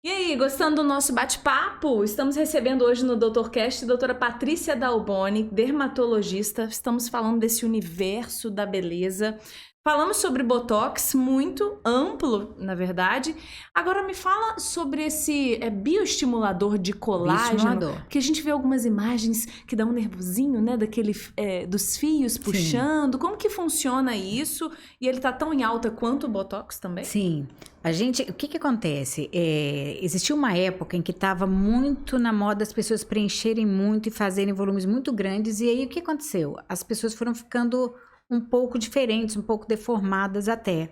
E aí, gostando do nosso bate-papo? Estamos recebendo hoje no DoutorCast a doutora Patrícia Dalboni, dermatologista. Estamos falando desse universo da beleza. Falamos sobre Botox, muito amplo, na verdade. Agora me fala sobre esse bioestimulador de colágeno, que a gente vê algumas imagens que dá um nervosinho, né, dos fios puxando. Sim. Como que funciona isso? E ele tá tão em alta quanto o Botox também? Sim. O que acontece? Existiu uma época em que estava muito na moda as pessoas preencherem muito e fazerem volumes muito grandes. E aí, o que aconteceu? As pessoas foram ficando um pouco diferentes, um pouco deformadas até.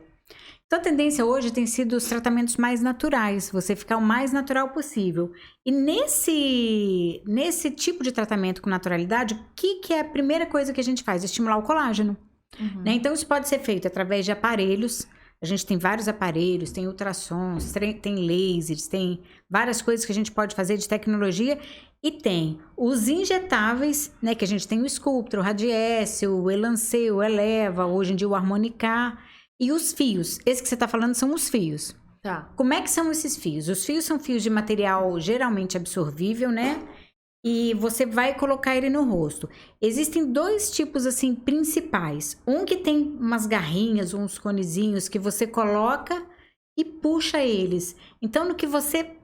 Então, a tendência hoje tem sido os tratamentos mais naturais, você ficar o mais natural possível. E nesse tipo de tratamento com naturalidade, o que é a primeira coisa que a gente faz? Estimular o colágeno. Uhum. Né? Então, isso pode ser feito através de aparelhos. A gente tem vários aparelhos, tem ultrassons, tem lasers, tem várias coisas que a gente pode fazer de tecnologia. E tem os injetáveis, né? Que a gente tem o Sculptra, o Radiesse, o Elancê, o Eleva, hoje em dia o Harmonica. E os fios. Esse que você está falando são os fios. Tá. Como é que são esses fios? Os fios são fios de material geralmente absorvível, né? E você vai colocar ele no rosto. Existem dois tipos, assim, principais. Um que tem umas garrinhas, uns conezinhos que você coloca e puxa eles. Então, no que você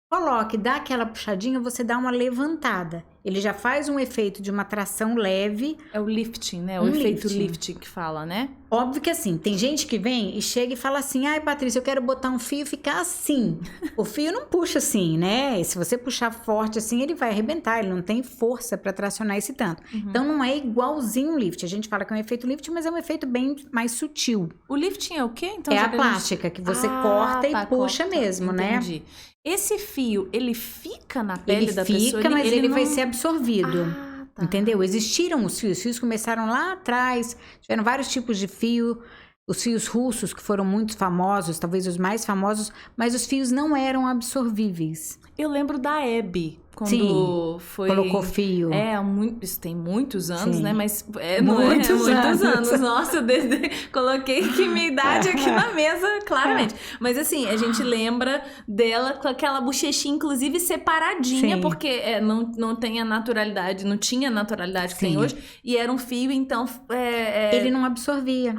coloca e dá aquela puxadinha, você dá uma levantada. Ele já faz um efeito de uma tração leve. É o lifting, né? O efeito lifting que fala, né? Óbvio que assim, tem gente que vem e chega e fala assim: ai, Patrícia, eu quero botar um fio e ficar assim. O fio não puxa assim, né? E se você puxar forte assim, ele vai arrebentar, ele não tem força para tracionar esse tanto. Uhum. Então não é igualzinho um lift. A gente fala que é um efeito lift, mas é um efeito bem mais sutil. O lifting é o quê? Então, é a plástica que você corta e puxa mesmo, entendi. Né? Esse fio, ele fica na pele da pessoa? Ele fica, mas ele não... vai ser absorvido. Tá. Entendeu? Existiram os fios começaram lá atrás, tiveram vários tipos de fio, os fios russos que foram muito famosos, talvez os mais famosos, mas os fios não eram absorvíveis. Eu lembro da Hebe, quando Sim, foi... colocou fio. Isso tem muitos anos, Sim. Né? Mas muitos anos. Nossa, coloquei que minha idade aqui na mesa, claramente. Mas assim, a gente lembra dela com aquela bochechinha, inclusive, separadinha, Sim. Porque não tem a naturalidade, não tinha a naturalidade que tem hoje. E era um fio, então... Ele não absorvia.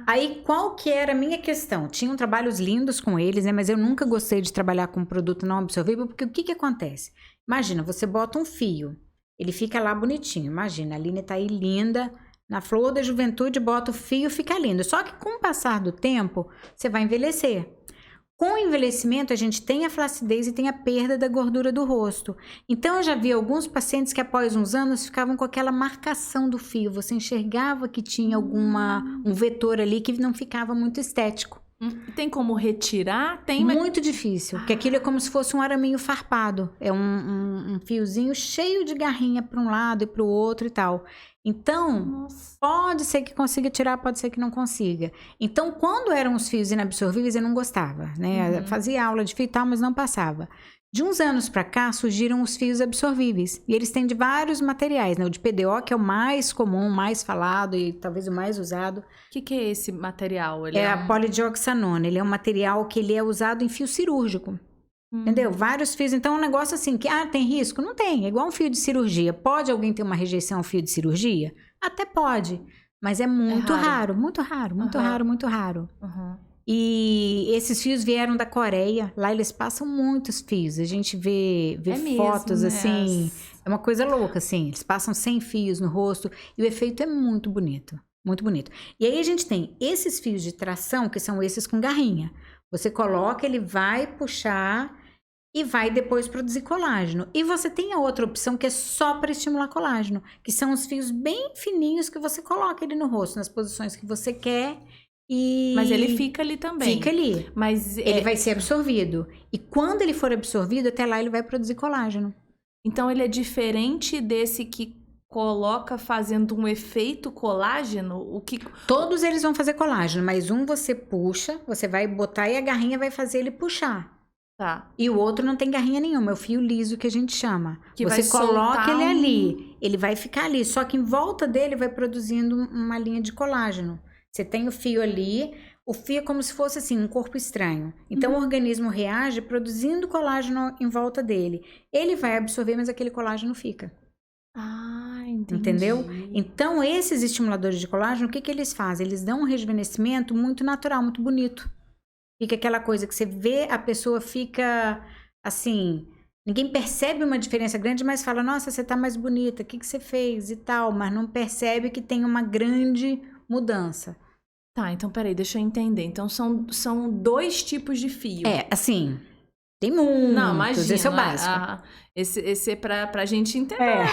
Aí, qual que era a minha questão? Tinham trabalhos lindos com eles, né? Mas eu nunca gostei de trabalhar com um produto não absorvível, porque o que acontece? Imagina, você bota um fio, ele fica lá bonitinho. Imagina, a Aline tá aí linda, na flor da juventude, bota o fio, fica lindo. Só que com o passar do tempo, você vai envelhecer. Com o envelhecimento, a gente tem a flacidez e tem a perda da gordura do rosto. Então, eu já vi alguns pacientes que após uns anos ficavam com aquela marcação do fio. Você enxergava que tinha um vetor ali que não ficava muito estético. Tem como retirar? Muito difícil, porque aquilo é como se fosse um araminho farpado. É um fiozinho cheio de garrinha para um lado e para o outro e tal. Então, Nossa. Pode ser que consiga tirar, pode ser que não consiga. Então, quando eram os fios inabsorvíveis, eu não gostava, né? Fazia aula de fio e tal, mas não passava. De uns anos para cá, surgiram os fios absorvíveis. E eles têm de vários materiais, né? O de PDO, que é o mais comum, mais falado e talvez o mais usado. O que é esse material? A polidioxanona. Ele é um material que ele é usado em fio cirúrgico. Entendeu? Vários fios. Então, é um negócio assim que, tem risco? Não tem. É igual um fio de cirurgia. Pode alguém ter uma rejeição ao fio de cirurgia? Até pode. Mas é muito raro. Muito raro, muito raro, muito raro. E esses fios vieram da Coreia. Lá eles passam muitos fios. A gente vê fotos mesmo, assim. É uma coisa louca, assim. Eles passam 100 fios no rosto. E o efeito é muito bonito. Muito bonito. E aí a gente tem esses fios de tração, que são esses com garrinha. Você coloca, ele vai puxar e vai depois produzir colágeno. E você tem a outra opção que é só para estimular colágeno, que são os fios bem fininhos que você coloca ele no rosto, nas posições que você quer. Mas ele fica ali também. Fica ali. Mas ele vai ser absorvido. E quando ele for absorvido, até lá ele vai produzir colágeno. Então ele é diferente desse que coloca fazendo um efeito colágeno? Todos eles vão fazer colágeno, mas um você puxa, você vai botar e a garrinha vai fazer ele puxar. Tá. E o outro não tem garrinha nenhuma, é o fio liso que a gente chama. Que você coloca ele ali, ele vai ficar ali, só que em volta dele vai produzindo uma linha de colágeno. Você tem o fio ali, O fio é como se fosse assim, um corpo estranho. Então, o organismo reage produzindo colágeno em volta dele. Ele vai absorver, mas aquele colágeno fica. Ah, entendi. Entendeu? Então, esses estimuladores de colágeno, o que eles fazem? Eles dão um rejuvenescimento muito natural, muito bonito. Fica aquela coisa que você vê, a pessoa fica assim... Ninguém percebe uma diferença grande, mas fala, nossa, você tá mais bonita, o que você fez e tal. Mas não percebe que tem uma grande mudança. Tá, então peraí, deixa eu entender. Então são 2 tipos de fio. Assim, tem muitos. Não, imagina. Esse é o básico. Esse é pra gente entender.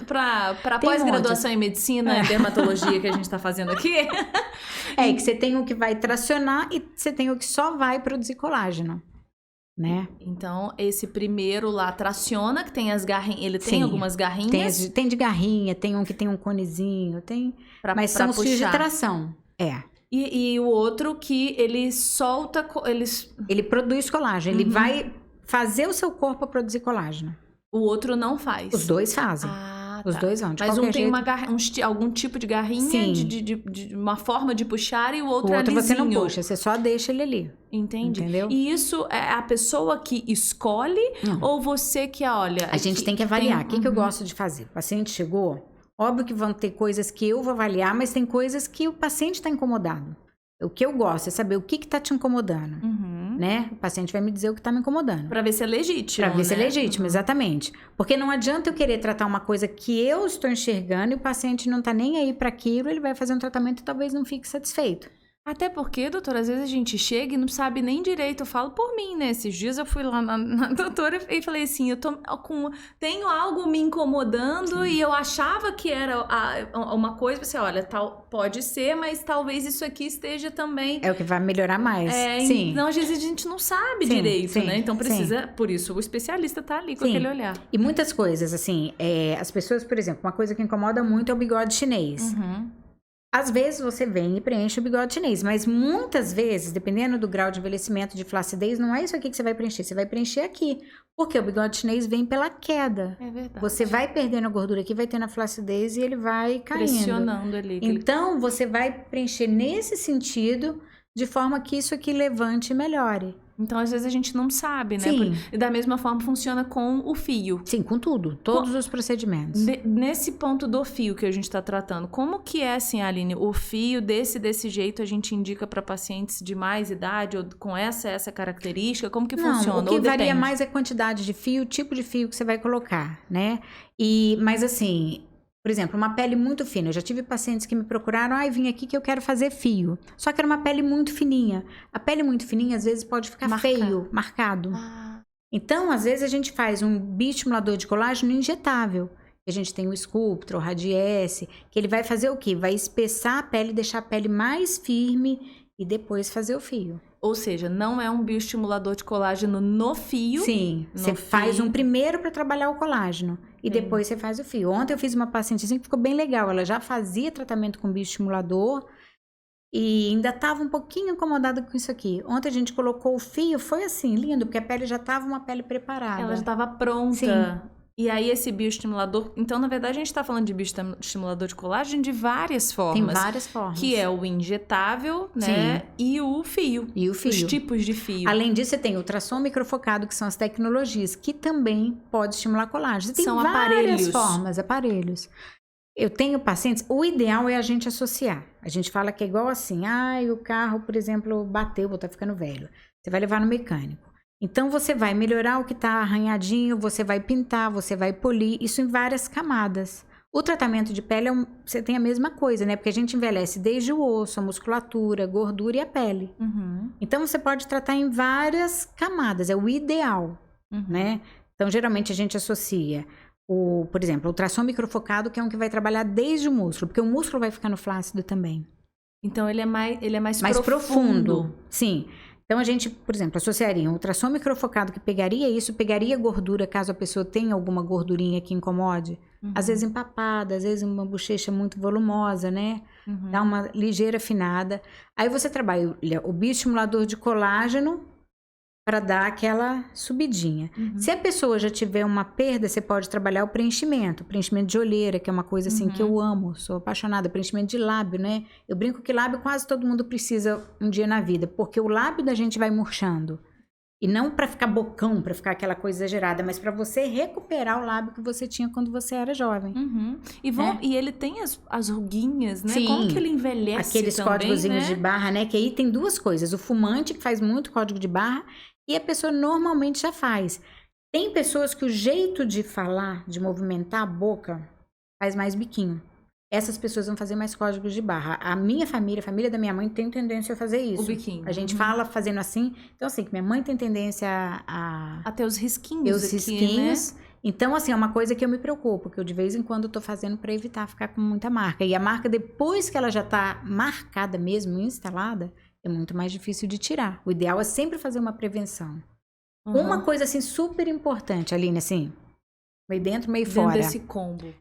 Pra Tem pós-graduação em medicina e dermatologia que a gente tá fazendo aqui. Que você tem o que vai tracionar e você tem o que só vai produzir colágeno, né? Então, esse primeiro lá traciona, que tem as garrinhas. Ele tem algumas garrinhas. Tem de garrinha, tem um que tem um conezinho, mas são os fios de tração. E o outro que ele solta... Ele produz colágeno, ele vai fazer o seu corpo produzir colágeno. O outro não faz. Os dois fazem. Os dois vão, de Mas qualquer um tem jeito. algum tipo de garrinha, de uma forma de puxar, e o outro é lisinho. Você não puxa, você só deixa ele ali. Entendi. Entendeu? E isso é a pessoa que escolhe ou você que olha? A gente tem que avaliar. O que eu gosto de fazer? O paciente chegou, óbvio que vão ter coisas que eu vou avaliar, mas tem coisas que o paciente está incomodado. O que eu gosto é saber o que está te incomodando, né? O paciente vai me dizer o que está me incomodando. Para ver se é legítimo, Para ver se é legítimo, exatamente. Porque não adianta eu querer tratar uma coisa que eu estou enxergando e o paciente não está nem aí para aquilo, ele vai fazer um tratamento e talvez não fique satisfeito. Até porque, doutora, às vezes a gente chega e não sabe nem direito. Eu falo por mim, né? Esses dias eu fui lá na doutora e falei assim, tenho algo me incomodando e eu achava que era uma coisa, você olha, pode ser, mas talvez isso aqui esteja também... É o que vai melhorar mais. Sim. Então, às vezes a gente não sabe direito, né? Então precisa, por isso o especialista tá ali com aquele olhar. E muitas coisas, assim, as pessoas, por exemplo, uma coisa que incomoda muito é o bigode chinês. Às vezes você vem e preenche o bigode chinês, mas muitas vezes, dependendo do grau de envelhecimento, de flacidez, não é isso aqui que você vai preencher, você vai preencher aqui. Porque o bigode chinês vem pela queda. É verdade. Você vai perdendo a gordura aqui, vai tendo a flacidez e ele vai caindo. Pressionando ali. Então, você vai preencher nesse sentido, de forma que isso aqui levante e melhore. Então, às vezes, a gente não sabe, né? Sim. E da mesma forma funciona com o fio. Sim, com tudo. Todos os procedimentos. Nesse ponto do fio que a gente está tratando, como que é, assim, Aline, o fio desse jeito a gente indica para pacientes de mais idade ou com essa característica? Como que funciona? O que varia mais é a quantidade de fio, o tipo de fio que você vai colocar, né? Mas assim... Por exemplo, uma pele muito fina. Eu já tive pacientes que me procuraram, vim aqui que eu quero fazer fio. Só que era uma pele muito fininha. A pele muito fininha, às vezes, pode ficar feio, marcado. Então, às vezes, a gente faz um bioestimulador de colágeno injetável. A gente tem o Sculptra, o Radiesse, que ele vai fazer o quê? Vai espessar a pele, deixar a pele mais firme e depois fazer o fio. Ou seja, não é um bioestimulador de colágeno no fio. Sim, você faz um primeiro para trabalhar o colágeno e depois você faz o fio. Ontem eu fiz uma paciente assim que ficou bem legal. Ela já fazia tratamento com bioestimulador e ainda estava um pouquinho incomodada com isso aqui. Ontem a gente colocou o fio, foi assim, lindo, porque a pele já estava uma pele preparada. Ela já estava pronta. Sim. E aí esse bioestimulador... Então, na verdade, a gente está falando de bioestimulador de colágeno de várias formas. Tem várias formas. Que é o injetável, né? Sim. E o fio. E o fio. Os tipos de fio. Além disso, você tem ultrassom microfocado, que são as tecnologias, que também pode estimular colágeno. Você tem são várias formas, aparelhos. Eu tenho pacientes... O ideal é a gente associar. A gente fala que é igual assim. O carro, por exemplo, bateu, tá ficando velho. Você vai levar no mecânico. Então, você vai melhorar o que está arranhadinho, você vai pintar, você vai polir, isso em várias camadas. O tratamento de pele, você tem a mesma coisa, né? Porque a gente envelhece desde o osso, a musculatura, a gordura e a pele. Então, você pode tratar em várias camadas, é o ideal, né? Então, geralmente, a gente associa, por exemplo, o ultrassom microfocado, que é um que vai trabalhar desde o músculo, porque o músculo vai ficando flácido também. Então, ele é mais profundo. Sim. Então, a gente, por exemplo, associaria um ultrassom microfocado que pegaria isso, pegaria gordura, caso a pessoa tenha alguma gordurinha que incomode. Às vezes empapada, às vezes uma bochecha muito volumosa, né? Dá uma ligeira afinada. Aí você trabalha o bioestimulador de colágeno para dar aquela subidinha. Se a pessoa já tiver uma perda, você pode trabalhar o preenchimento de olheira, que é uma coisa assim que eu amo, sou apaixonada, preenchimento de lábio, né? Eu brinco que lábio quase todo mundo precisa um dia na vida, porque o lábio da gente vai murchando. E não para ficar bocão, para ficar aquela coisa exagerada, mas para você recuperar o lábio que você tinha quando você era jovem. E ele tem as ruguinhas, né? Sim, como que ele envelhece aqueles também, códigozinhos né? de barra, né? Que aí tem duas coisas. O fumante, que faz muito código de barra, e a pessoa normalmente já faz. Tem pessoas que o jeito de falar, de movimentar a boca, faz mais biquinho. Essas pessoas vão fazer mais códigos de barra. A minha família, a família da minha mãe tem tendência a fazer isso. O biquinho. A gente fala fazendo assim. Então, assim, que minha mãe tem tendência a ter os risquinhos os risquinhos. Né? Então, assim, é uma coisa que eu me preocupo, que eu de vez em quando tô fazendo para evitar ficar com muita marca. E a marca, depois que ela já tá marcada mesmo, instalada, é muito mais difícil de tirar. O ideal é sempre fazer uma prevenção. Uma coisa, assim, super importante, Aline, assim, meio dentro, meio fora. Dentro desse combo.